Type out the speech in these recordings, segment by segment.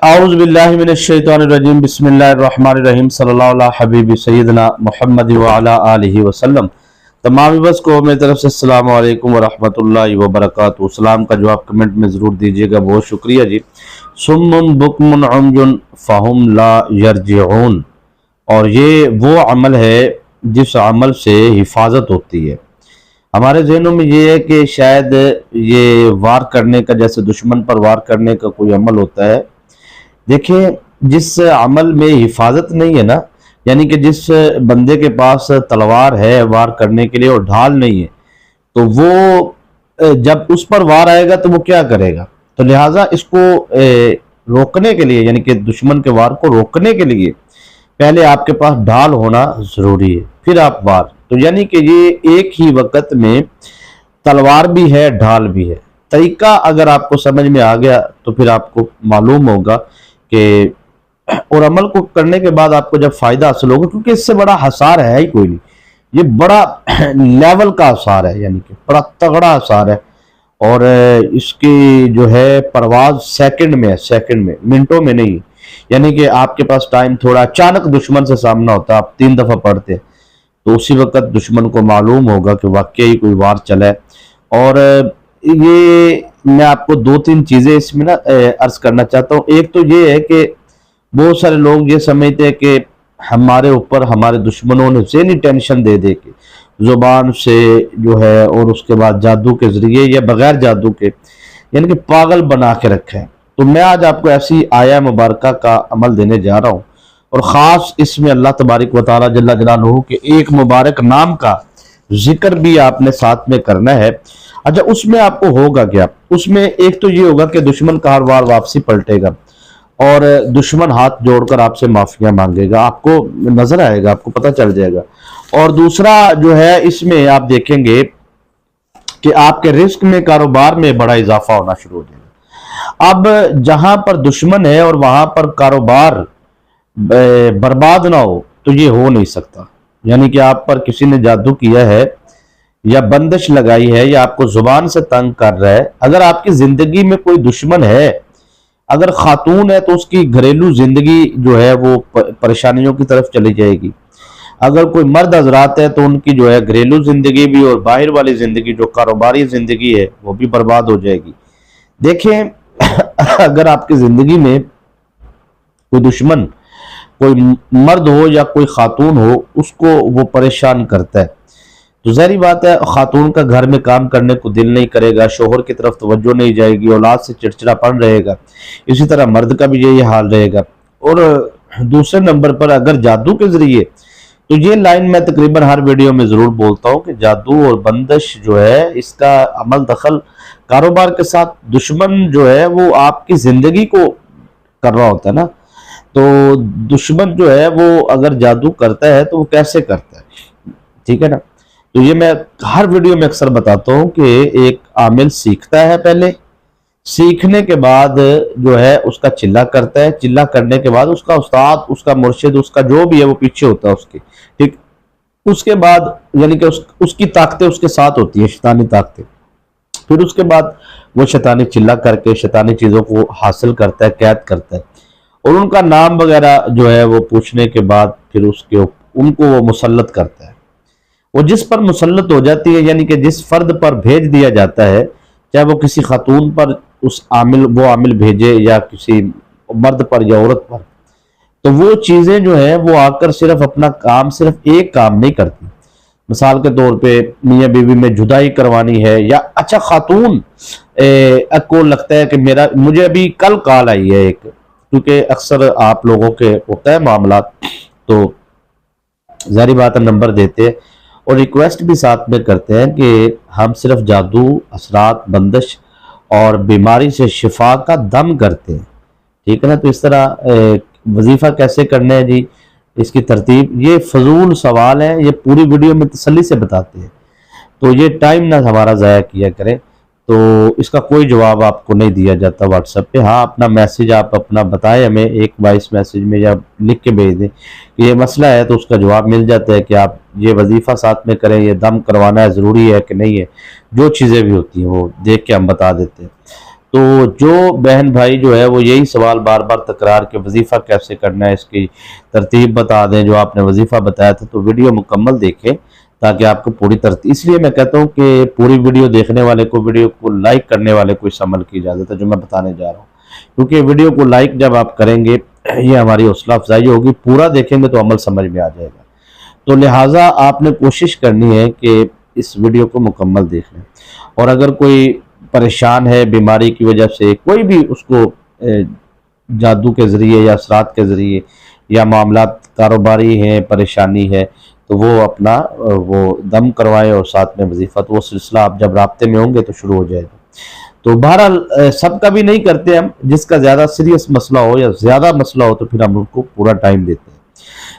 اعوذ باللہ من الشیطان الرجیم بسم اللہ الرحمن الرحیم صلی اللہ علیہ حبیب سیدنا محمد وعلی آلہ وسلم۔ تمام بس کو میری طرف سے السلام علیکم ورحمۃ اللہ وبرکاتہ۔ سلام کا جواب کمنٹ میں ضرور دیجیے گا، بہت شکریہ جی۔ صم بکم عمی فہم لا یرجعون، اور یہ وہ عمل ہے جس عمل سے حفاظت ہوتی ہے۔ ہمارے ذہنوں میں یہ ہے کہ شاید یہ وار کرنے کا، جیسے دشمن پر وار کرنے کا کوئی عمل ہوتا ہے۔ دیکھیں، جس عمل میں حفاظت نہیں ہے نا، یعنی کہ جس بندے کے پاس تلوار ہے وار کرنے کے لیے اور ڈھال نہیں ہے، تو وہ جب اس پر وار آئے گا تو وہ کیا کرے گا؟ تو لہٰذا اس کو روکنے کے لیے، یعنی کہ دشمن کے وار کو روکنے کے لیے پہلے آپ کے پاس ڈھال ہونا ضروری ہے، پھر آپ وار۔ تو یعنی کہ یہ ایک ہی وقت میں تلوار بھی ہے، ڈھال بھی ہے۔ طریقہ اگر آپ کو سمجھ میں آ گیا تو پھر آپ کو معلوم ہوگا کہ اور عمل کو کرنے کے بعد آپ کو جب فائدہ حاصل ہوگا، کیونکہ اس سے بڑا حصار ہے ہی کوئی نہیں، یہ بڑا لیول کا حصار ہے، یعنی کہ بڑا تگڑا حصار ہے، اور اس کی جو ہے پرواز سیکنڈ میں ہے، سیکنڈ میں، منٹوں میں نہیں۔ یعنی کہ آپ کے پاس ٹائم تھوڑا، اچانک دشمن سے سامنا ہوتا ہے، آپ 3 دفعہ پڑھتے ہیں تو اسی وقت دشمن کو معلوم ہوگا کہ واقعی کوئی وار چلا ہے۔ اور یہ میں آپ کو 2-3 چیزیں اس میں عرض کرنا چاہتا ہوں۔ ایک تو یہ ہے کہ بہت سارے لوگ یہ سمجھتے ہیں کہ ہمارے اوپر ہمارے دشمنوں نے ذہنی ٹینشن دے دے کے زبان سے جو ہے، اور اس کے بعد جادو کے ذریعے یا بغیر جادو کے، یعنی کہ پاگل بنا کے رکھے ہیں۔ تو میں آج آپ کو ایسی آیہ مبارکہ کا عمل دینے جا رہا ہوں، اور خاص اس میں اللہ تبارک و تعالی جل جلالہ کے ایک مبارک نام کا ذکر بھی آپ نے ساتھ میں کرنا ہے۔ اچھا، اس میں آپ کو ہوگا کیا؟ اس میں ایک تو یہ ہوگا کہ دشمن کا ہر وار واپسی پلٹے گا، اور دشمن ہاتھ جوڑ کر آپ سے معافیاں مانگے گا، آپ کو نظر آئے گا، آپ کو پتہ چل جائے گا۔ اور دوسرا جو ہے، اس میں آپ دیکھیں گے کہ آپ کے رزق میں، کاروبار میں بڑا اضافہ ہونا شروع ہو جائے گا۔ اب جہاں پر دشمن ہے اور وہاں پر کاروبار برباد نہ ہو تو یہ ہو نہیں سکتا۔ یعنی کہ آپ پر کسی نے جادو کیا ہے یا بندش لگائی ہے یا آپ کو زبان سے تنگ کر رہا ہے، اگر آپ کی زندگی میں کوئی دشمن ہے، اگر خاتون ہے تو اس کی گھریلو زندگی جو ہے وہ پریشانیوں کی طرف چلی جائے گی، اگر کوئی مرد حضرات ہے تو ان کی جو ہے گھریلو زندگی بھی اور باہر والی زندگی جو کاروباری زندگی ہے وہ بھی برباد ہو جائے گی۔ دیکھیں، اگر آپ کی زندگی میں کوئی دشمن، کوئی مرد ہو یا کوئی خاتون ہو، اس کو وہ پریشان کرتا ہے، تو ظاہری بات ہے خاتون کا گھر میں کام کرنے کو دل نہیں کرے گا، شوہر کی طرف توجہ نہیں جائے گی، اولاد سے چڑچڑا پن رہے گا، اسی طرح مرد کا بھی یہی حال رہے گا۔ اور دوسرے نمبر پر اگر جادو کے ذریعے، تو یہ لائن میں تقریباً ہر ویڈیو میں ضرور بولتا ہوں کہ جادو اور بندش جو ہے، اس کا عمل دخل کاروبار کے ساتھ، دشمن جو ہے وہ آپ کی زندگی کو کر رہا ہوتا ہے نا، تو دشمن جو ہے وہ اگر جادو کرتا ہے تو وہ کیسے کرتا ہے، ٹھیک ہے نا؟ تو یہ میں ہر ویڈیو میں اکثر بتاتا ہوں کہ ایک عامل سیکھتا ہے، پہلے سیکھنے کے بعد جو ہے اس کا چلہ کرتا ہے، چلہ کرنے کے بعد اس کا استاد، اس کا مرشد، اس کا جو بھی ہے وہ پیچھے ہوتا ہے اس کے، ٹھیک؟ اس کے بعد یعنی کہ اس کی طاقتیں اس کے ساتھ ہوتی ہیں، شیطانی طاقتیں، پھر اس کے بعد وہ شیطانی چلہ کر کے شیطانی چیزوں کو حاصل کرتا ہے، قید کرتا ہے، اور ان کا نام وغیرہ جو ہے وہ پوچھنے کے بعد پھر ان کو وہ مسلط کرتا ہے۔ وہ جس پر مسلط ہو جاتی ہے، یعنی کہ جس فرد پر بھیج دیا جاتا ہے، چاہے وہ کسی خاتون پر وہ عامل بھیجے یا کسی مرد پر یا عورت پر، تو وہ چیزیں جو ہیں وہ آ کر صرف اپنا کام، صرف ایک کام نہیں کرتی۔ مثال کے طور پہ میاں بیوی میں جدائی کروانی ہے، یا اچھا خاتون کو لگتا ہے کہ مجھے ابھی کل کال آئی ہے ایک، کیونکہ اکثر آپ لوگوں کے ہوتا ہے معاملات، تو ظاہری بات ہے نمبر دیتے ہیں اور ریکویسٹ بھی ساتھ میں کرتے ہیں کہ ہم صرف جادو، اثرات، بندش اور بیماری سے شفا کا دم کرتے ہیں، ٹھیک ہے نا؟ تو اس طرح وظیفہ کیسے کرنا ہے جی، اس کی ترتیب، یہ فضول سوال ہے، یہ پوری ویڈیو میں تسلی سے بتاتے ہیں، تو یہ ٹائم نہ ہمارا ضائع کیا کریں۔ تو اس کا کوئی جواب آپ کو نہیں دیا جاتا واٹس ایپ پہ۔ ہاں، اپنا میسج آپ اپنا بتائیں ہمیں، ایک وائس میسج میں یا لکھ کے بھیج دیں کہ یہ مسئلہ ہے، تو اس کا جواب مل جاتا ہے کہ آپ یہ وظیفہ ساتھ میں کریں، یہ دم کروانا ہے، ضروری ہے کہ نہیں ہے، جو چیزیں بھی ہوتی ہیں وہ دیکھ کے ہم بتا دیتے ہیں۔ تو جو بہن بھائی جو ہے وہ یہی سوال بار بار تکرار کہ وظیفہ کیسے کرنا ہے، اس کی ترتیب بتا دیں جو آپ نے وظیفہ بتایا تھا، تو ویڈیو مکمل دیکھیں تاکہ آپ کو پوری ترتیب، اس لیے میں کہتا ہوں کہ پوری ویڈیو دیکھنے والے کو، ویڈیو کو لائک کرنے والے کو اس عمل کی اجازت ہے جو میں بتانے جا رہا ہوں، کیونکہ ویڈیو کو لائک جب آپ کریں گے یہ ہماری حوصلہ افزائی ہوگی، پورا دیکھیں گے تو عمل سمجھ میں آ جائے گا۔ تو لہٰذا آپ نے کوشش کرنی ہے کہ اس ویڈیو کو مکمل دیکھ لیں، اور اگر کوئی پریشان ہے بیماری کی وجہ سے، کوئی بھی اس کو جادو کے ذریعے یا اثرات کے ذریعے یا معاملات کاروباری ہیں، پریشانی ہے، تو وہ اپنا وہ دم کروائے اور ساتھ میں وظیفہ، تو وہ سلسلہ آپ جب رابطے میں ہوں گے تو شروع ہو جائے گا۔ تو بہرحال سب کا بھی نہیں کرتے ہم، جس کا زیادہ سیریس مسئلہ ہو یا زیادہ مسئلہ ہو تو پھر ہم ان کو پورا ٹائم دیتے ہیں۔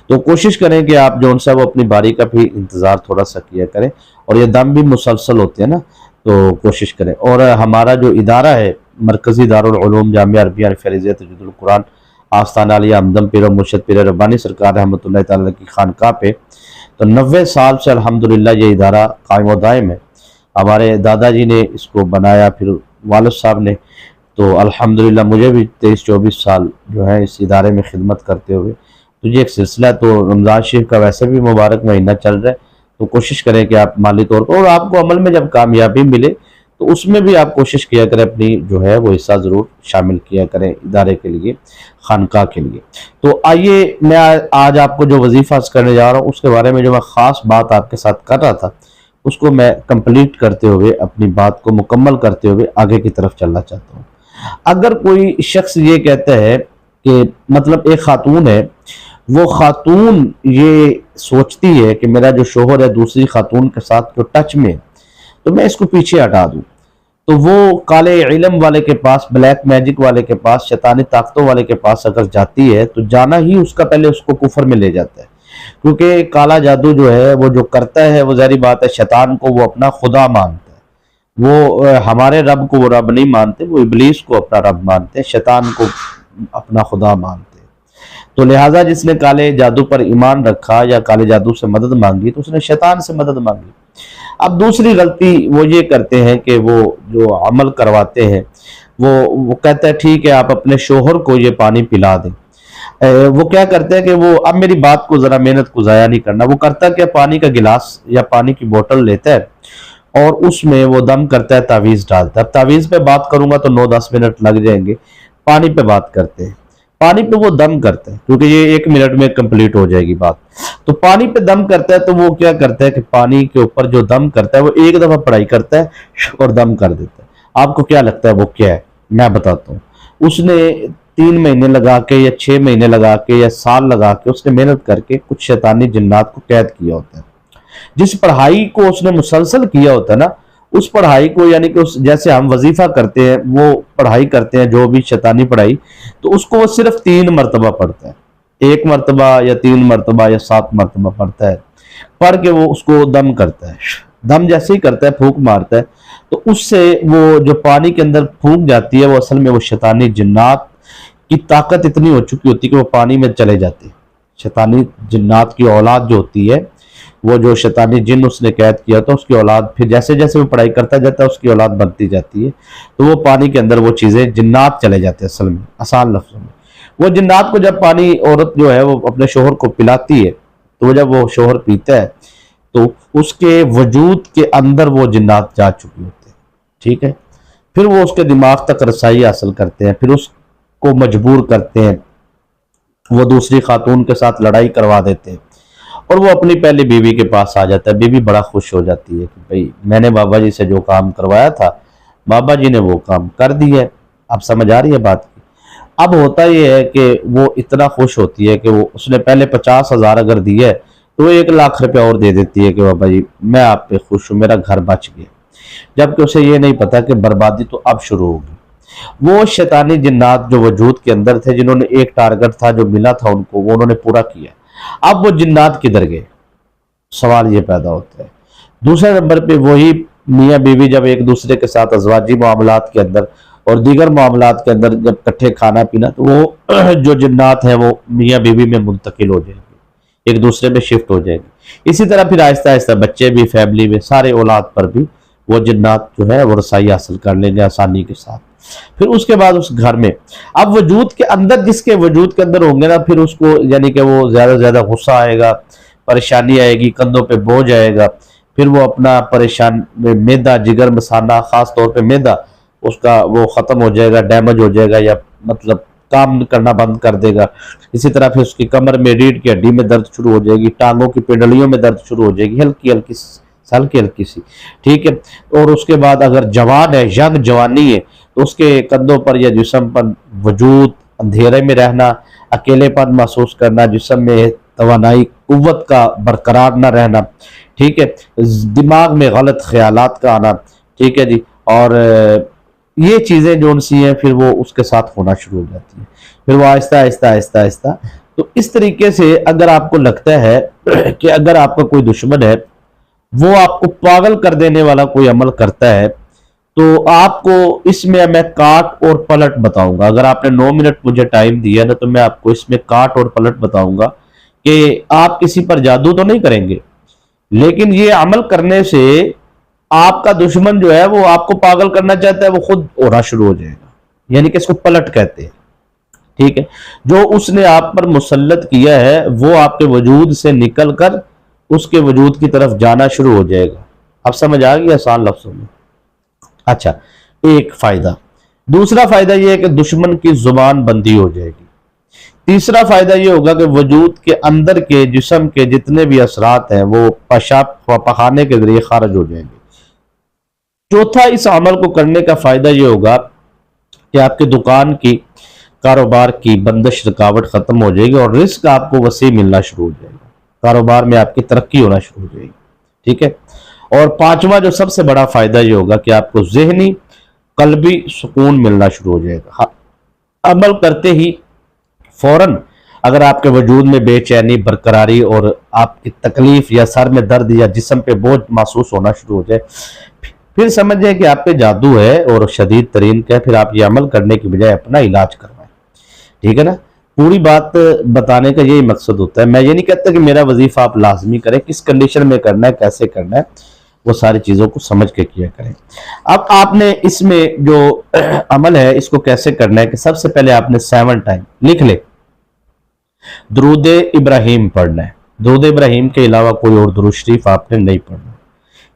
تو کوشش کریں کہ آپ جو ان سے وہ اپنی باری کا بھی انتظار تھوڑا سا کیا کریں، اور یہ دم بھی مسلسل ہوتے ہیں نا، تو کوشش کریں۔ اور ہمارا جو ادارہ ہے مرکزی دارالعلوم جامعہ عربیہ فیضیہ تجوید القرآن آستانہ علیہ ہمدم پیر و مرشد پیر ربانی سرکار رحمۃ اللہ تعالی کی خانقاہ پہ، تو 90 سال سے الحمدللہ یہ ادارہ قائم و دائم ہے۔ ہمارے دادا جی نے اس کو بنایا، پھر والد صاحب نے، تو الحمدللہ مجھے بھی 23-24 سال جو ہے اس ادارے میں خدمت کرتے ہوئے، تو یہ ایک سلسلہ، تو رمضان شریف کا ویسے بھی مبارک مہینہ چل رہا ہے، تو کوشش کریں کہ آپ مالی طور پر، اور آپ کو عمل میں جب کامیابی ملے تو اس میں بھی آپ کوشش کیا کریں اپنی جو ہے وہ حصہ ضرور شامل کیا کریں ادارے کے لیے، خانقاہ کے لیے۔ تو آئیے میں آج آپ کو جو وظیفہ کرنے جا رہا ہوں اس کے بارے میں جو میں خاص بات آپ کے ساتھ کر رہا تھا، اس کو میں کمپلیٹ کرتے ہوئے، اپنی بات کو مکمل کرتے ہوئے آگے کی طرف چلنا چاہتا ہوں۔ اگر کوئی شخص یہ کہتا ہے کہ مطلب ایک خاتون ہے، وہ خاتون یہ سوچتی ہے کہ میرا جو شوہر ہے دوسری خاتون کے ساتھ جو ٹچ میں، تو میں اس کو پیچھے ہٹا دوں، تو وہ کالے علم والے کے پاس، بلیک میجک والے کے پاس، شیطانی طاقتوں والے کے پاس اگر جاتی ہے تو جانا ہی اس کا پہلے اس کو کفر میں لے جاتا ہے، کیونکہ کالا جادو جو ہے وہ جو کرتا ہے وہ ظاہری بات ہے شیطان کو وہ اپنا خدا مانتا ہے، وہ ہمارے رب کو وہ رب نہیں مانتے، وہ ابلیس کو اپنا رب مانتے ہیں، شیطان کو اپنا خدا مانتے ہیں۔ تو لہٰذا جس نے کالے جادو پر ایمان رکھا یا کالے جادو سے مدد مانگی تو اس نے شیطان سے مدد مانگی۔ اب دوسری غلطی وہ یہ کرتے ہیں کہ وہ جو عمل کرواتے ہیں وہ کہتا ہے ٹھیک ہے آپ اپنے شوہر کو یہ پانی پلا دیں، وہ کیا کرتے ہیں کہ وہ، اب میری بات کو ذرا محنت کو ضائع نہیں کرنا، وہ کرتا ہے کہ پانی کا گلاس یا پانی کی بوتل لیتا ہے اور اس میں وہ دم کرتا ہے، تعویذ ڈالتا ہے۔ اب تعویذ پہ بات کروں گا تو 9-10 منٹ لگ جائیں گے، پانی پہ بات کرتے ہیں، پانی پہ وہ دم کرتا ہے کیونکہ یہ 1 منٹ میں کمپلیٹ ہو جائے گی بات۔ تو پانی پہ دم کرتا ہے تو وہ کیا کرتا ہے کہ پانی کے اوپر جو دم کرتا ہے وہ ایک دفعہ پڑھائی کرتا ہے اور دم کر دیتا ہے۔ آپ کو کیا لگتا ہے وہ کیا ہے؟ میں بتاتا ہوں۔ اس نے 3 مہینے لگا کے یا 6 مہینے لگا کے یا سال لگا کے اس نے محنت کر کے کچھ شیطانی جنات کو قید کیا ہوتا ہے۔ جس پڑھائی کو اس نے مسلسل کیا ہوتا ہے نا، اس پڑھائی کو، یعنی کہ جیسے ہم وظیفہ کرتے ہیں وہ پڑھائی کرتے ہیں جو بھی شیطانی پڑھائی، تو اس کو وہ صرف 3 مرتبہ پڑھتا ہے، 1 مرتبہ یا 3 مرتبہ یا 7 مرتبہ پڑھتا ہے، پڑھ کے وہ اس کو دم کرتا ہے۔ دم جیسے ہی کرتا ہے، پھونک مارتا ہے، تو اس سے وہ جو پانی کے اندر پھونک جاتی ہے وہ اصل میں وہ شیطانی جنات کی طاقت اتنی ہو چکی ہوتی ہے کہ وہ پانی میں چلے جاتے ہیں۔ شیطانی جنات کی اولاد جو ہوتی ہے، وہ جو شیطانی جن اس نے قید کیا تھا، اس کی اولاد پھر جیسے جیسے وہ پڑھائی کرتا جاتا ہے اس کی اولاد بنتی جاتی ہے، تو وہ پانی کے اندر وہ چیزیں، جنات چلے جاتے ہیں اصل میں، آسان لفظوں میں۔ وہ جنات کو جب پانی عورت جو ہے وہ اپنے شوہر کو پلاتی ہے، تو جب وہ شوہر پیتا ہے تو اس کے وجود کے اندر وہ جنات جا چکے ہوتے ہیں، ٹھیک ہے؟ پھر وہ اس کے دماغ تک رسائی حاصل کرتے ہیں، پھر اس کو مجبور کرتے ہیں، وہ دوسری خاتون کے ساتھ لڑائی کروا دیتے ہیں، اور وہ اپنی پہلی بیوی کے پاس آ جاتا ہے۔ بیوی بڑا خوش ہو جاتی ہے کہ بھئی میں نے بابا جی سے جو کام کروایا تھا بابا جی نے وہ کام کر دی ہے۔ اب سمجھ آ رہی ہے بات کی؟ اب ہوتا یہ ہے کہ وہ اتنا خوش ہوتی ہے کہ وہ اس نے پہلے 50,000 اگر دی ہے تو وہ 1,00,000 روپے اور دے دیتی ہے کہ بابا جی میں آپ پہ خوش ہوں، میرا گھر بچ گیا، جبکہ اسے یہ نہیں پتا کہ بربادی تو اب شروع ہوگی۔ وہ شیطانی جنات جو وجود کے اندر تھے، جنہوں نے ایک ٹارگٹ تھا جو ملا تھا ان کو، وہ انہوں نے پورا کیا، اب وہ جنات کدھر گئے؟ سوال یہ پیدا ہوتا ہے۔ دوسرے نمبر پہ وہی میاں بیوی جب ایک دوسرے کے ساتھ ازواجی معاملات کے اندر اور دیگر معاملات کے اندر جب کٹھے کھانا پینا، تو وہ جو جنات ہیں وہ میاں بیوی میں منتقل ہو جائیں گے، ایک دوسرے میں شفٹ ہو جائیں گے۔ اسی طرح پھر آہستہ آہستہ بچے بھی، فیملی میں، سارے اولاد پر بھی وہ جنات جو ہے وہ رسائی حاصل کر لیں گے آسانی کے ساتھ۔ پھر اس کے بعد اس گھر میں اب وجود کے اندر، جس کے وجود کے اندر ہوں گے نا، پھر اس کو یعنی کہ وہ زیادہ سے زیادہ غصہ آئے گا، پریشانی آئے گی، کندھوں پہ بوجھ آئے گا، پھر وہ اپنا پریشان معدہ، جگر مثانہ، خاص طور پہ معدہ اس کا وہ ختم ہو جائے گا، ڈیمیج ہو جائے گا، یا مطلب کام کرنا بند کر دے گا۔ اسی طرح پھر اس کی کمر میں، ریڑھ کی ہڈی میں درد شروع ہو جائے گی، ٹانگوں کی پنڈلیوں میں درد شروع ہو جائے گی، ہلکی ہلکی سی، ٹھیک ہے۔ اور اس کے بعد اگر جوان ہے، ینگ جوانی ہے، تو اس کے کندھوں پر یا جسم پر وجود، اندھیرے میں رہنا، اکیلے پن محسوس کرنا، جسم میں توانائی، قوت کا برقرار نہ رہنا، ٹھیک ہے، دماغ میں غلط خیالات کا آنا، ٹھیک ہے جی، اور یہ چیزیں جو ان سی ہیں پھر وہ اس کے ساتھ ہونا شروع ہو جاتی ہیں، پھر وہ آہستہ آہستہ آہستہ آہستہ۔ تو اس طریقے سے اگر آپ کو لگتا ہے کہ اگر آپ کا کوئی دشمن ہے، وہ آپ کو پاگل کر دینے والا کوئی عمل کرتا ہے، تو آپ کو اس میں کاٹ اور پلٹ بتاؤں گا۔ اگر آپ نے 9 منٹ مجھے ٹائم دیا نا، تو میں آپ کو اس میں کاٹ اور پلٹ بتاؤں گا کہ آپ کسی پر جادو تو نہیں کریں گے، لیکن یہ عمل کرنے سے آپ کا دشمن جو ہے وہ آپ کو پاگل کرنا چاہتا ہے، وہ خود ہونا شروع ہو جائے گا، یعنی کہ اس کو پلٹ کہتے ہیں، ٹھیک ہے۔ جو اس نے آپ پر مسلط کیا ہے وہ آپ کے وجود سے نکل کر اس کے وجود کی طرف جانا شروع ہو جائے گا۔ اب سمجھ آ گئی آسان لفظوں میں؟ اچھا، ایک فائدہ۔ دوسرا فائدہ یہ ہے کہ دشمن کی زبان بندی ہو جائے گی۔ تیسرا فائدہ یہ ہوگا کہ وجود کے اندر کے جسم کے جتنے بھی اثرات ہیں وہ پیشاب پخانے کے ذریعے خارج ہو جائیں گے۔ چوتھا، اس عمل کو کرنے کا فائدہ یہ ہوگا کہ آپ کے دکان کی، کاروبار کی بندش، رکاوٹ ختم ہو جائے گی، اور رزق آپ کو وسیع ملنا شروع ہو جائے گا، کاروبار میں آپ کی ترقی ہونا شروع ہو جائے گی، ٹھیک ہے۔ اور پانچواں جو سب سے بڑا فائدہ یہ ہوگا کہ آپ کو ذہنی، قلبی سکون ملنا شروع ہو جائے گا۔ عمل کرتے ہی فوراً اگر آپ کے وجود میں بے چینی، برقراری اور آپ کی تکلیف یا سر میں درد یا جسم پہ بوجھ محسوس ہونا شروع ہو جائے، پھر سمجھ جائیں کہ آپ پہ جادو ہے اور شدید ترین کا ہے، پھر آپ یہ عمل کرنے کی بجائے اپنا علاج کروائیں، ٹھیک ہے نا۔ پوری بات بتانے کا یہی مقصد ہوتا ہے۔ میں یہ نہیں کہتا کہ میرا وظیفہ آپ لازمی کریں، کس کنڈیشن میں کرنا ہے، کیسے کرنا ہے، وہ ساری چیزوں کو سمجھ کے کیا کریں۔ اب آپ نے اس میں جو عمل ہے اس کو کیسے کرنا ہے کہ سب سے پہلے آپ نے 7 ٹائم لکھ لے درود ابراہیم پڑھنا ہے۔ درود ابراہیم کے علاوہ کوئی اور درود شریف آپ نے نہیں پڑھنا،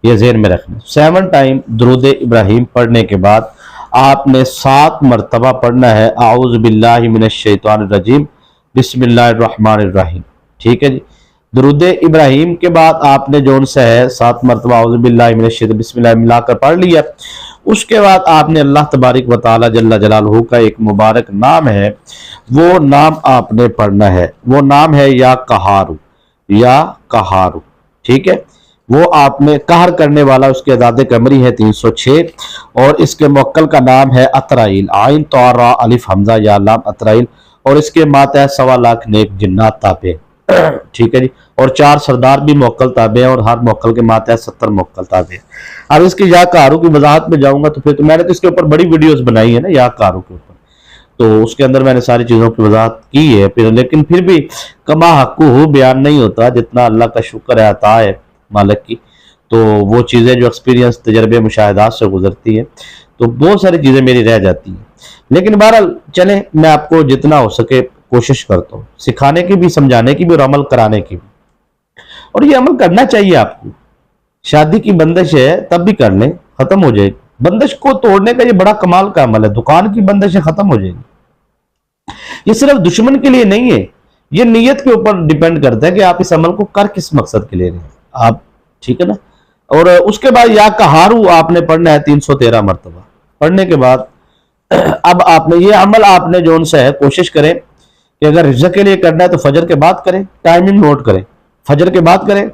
یہ ذہن میں رکھنا۔ 7 ٹائم درود ابراہیم پڑھنے کے بعد آپ نے 7 مرتبہ پڑھنا ہے اعوذ باللہ من الشیطان الرجیم بسم اللہ الرحمن الرحیم، ٹھیک ہے جی۔ درود ابراہیم کے بعد آپ نے جو ان سے ہے 7 مرتبہ اعوذ باللہ من الشیطان بسم اللہ ملا کر پڑھ لیا۔ اس کے بعد آپ نے اللہ تبارک و تعالی جل جلالہ کا ایک مبارک نام ہے، وہ نام آپ نے پڑھنا ہے۔ وہ نام ہے یا قہارو، یا قہارو، ٹھیک ہے۔ وہ آپ نے قہر کرنے والا، اس کے عدد قمری ہے 306، اور اس کے موکل کا نام ہے اطرائیل، عین تو را الف حمزہ یا لام اطرائیل، اور اس کے ماتحت 1.25 لاکھ نیک جنات تابع، ٹھیک ہے جی، اور 4 سردار بھی موکل تابع ہیں، اور ہر موکل کے ماتحت 70 موکل تابع ہیں۔ اب اس کی یا قہارو کی وضاحت میں جاؤں گا تو پھر تو میں نے تو اس کے اوپر بڑی ویڈیوز بنائی ہے نا یا قہارو کے اوپر، تو اس کے اندر میں نے ساری چیزوں کی وضاحت کی ہے، لیکن پھر بھی کما حقہ بیان نہیں ہوتا، جتنا اللہ کا شکر ہے، عطا ہے مالک کی، تو وہ چیزیں جو ایکسپیرینس، تجربے، مشاہدات سے گزرتی ہیں، تو بہت ساری چیزیں میری رہ جاتی ہیں، لیکن بہرحال چلیں میں آپ کو جتنا ہو سکے کوشش کرتا ہوں سکھانے کی بھی، سمجھانے کی بھی، اور عمل کرانے کی بھی۔ اور یہ عمل کرنا چاہیے آپ کو۔ شادی کی بندش ہے تب بھی کر لیں، ختم ہو جائے گی۔ بندش کو توڑنے کا یہ بڑا کمال کا عمل ہے، دکان کی بندشیں ختم ہو جائے گی۔ یہ صرف دشمن کے لیے نہیں ہے، یہ نیت کے اوپر ڈیپینڈ کرتا ہے کہ آپ اس عمل کو کر کس مقصد کے لیے رہے ہیں آپ، ٹھیک ہے نا۔ اور اس کے بعد یا قہارو آپ نے پڑھنا ہے 313 مرتبہ۔ پڑھنے کے بعد اب آپ نے یہ عمل، آپ نے جو ان سے ہے کوشش کریں کہ اگر رزق کے لیے کرنا ہے تو فجر کے بعد کریں، ٹائمنگ نوٹ کریں، فجر کے بعد کریں۔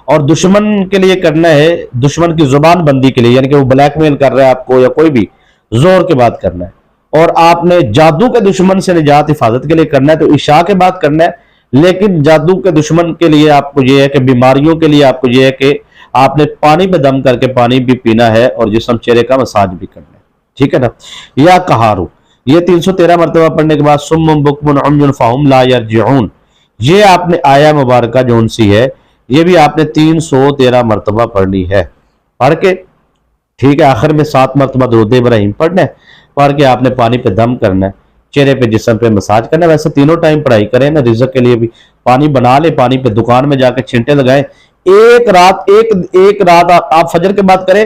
اور دشمن کے لیے کرنا ہے، دشمن کی زبان بندی کے لیے، یعنی کہ وہ بلیک میل کر رہا ہے آپ کو یا کوئی بھی، زور کے بعد کرنا ہے۔ اور آپ نے جادو کے دشمن سے نجات، حفاظت کے لیے کرنا ہے تو عشاء کے بعد کرنا ہے، لیکن جادو کے دشمن کے لیے آپ کو یہ ہے کہ بیماریوں کے لیے آپ کو یہ ہے کہ آپ نے پانی پہ دم کر کے پانی بھی پینا ہے، اور جسم چہرے کا مساج بھی کرنا ہے، ٹھیک ہے نا۔ یا قہارو یہ 313 مرتبہ پڑھنے کے بعد سم بکم عمی فہم لا یرجعون، یہ آپ نے آیا مبارکہ جو ان سی ہے، یہ بھی آپ نے 313 مرتبہ پڑھنی ہے۔ پڑھ کے ٹھیک ہے، آخر میں 7 مرتبہ درود ابراہیم پڑھنا ہے، پڑھ کے آپ نے پانی پہ دم کرنا ہے، چہرے پہ جسم پہ مساج کرنا ہے۔ ویسے تینوں ٹائم پڑھائی کریں نا، رزق کے لیے بھی پانی بنا لے، پانی پہ دکان میں جا کے چھنٹے لگائیں، ایک رات آپ فجر کے بعد کریں،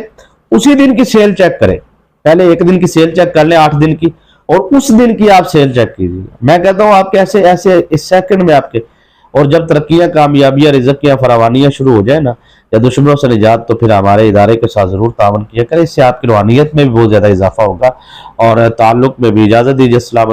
اسی دن کی سیل چیک کریں، پہلے ایک دن کی سیل چیک کر لیں 8 دن کی، اور اس دن کی آپ سیل چیک کیجیے۔ میں کہتا ہوں آپ کے ایسے اس سیکنڈ میں آپ کے، اور جب ترقیاں، کامیابیاں، رزقیاں، فراوانیاں شروع ہو جائیں نا، یا دشمنوں سے نجات، تو پھر ہمارے ادارے کے ساتھ ضرور تعاون کیا کریں، اس سے آپ کی روحانیت میں بھی بہت زیادہ اضافہ ہوگا اور تعلق میں بھی۔ اجازت دیجیے، السلام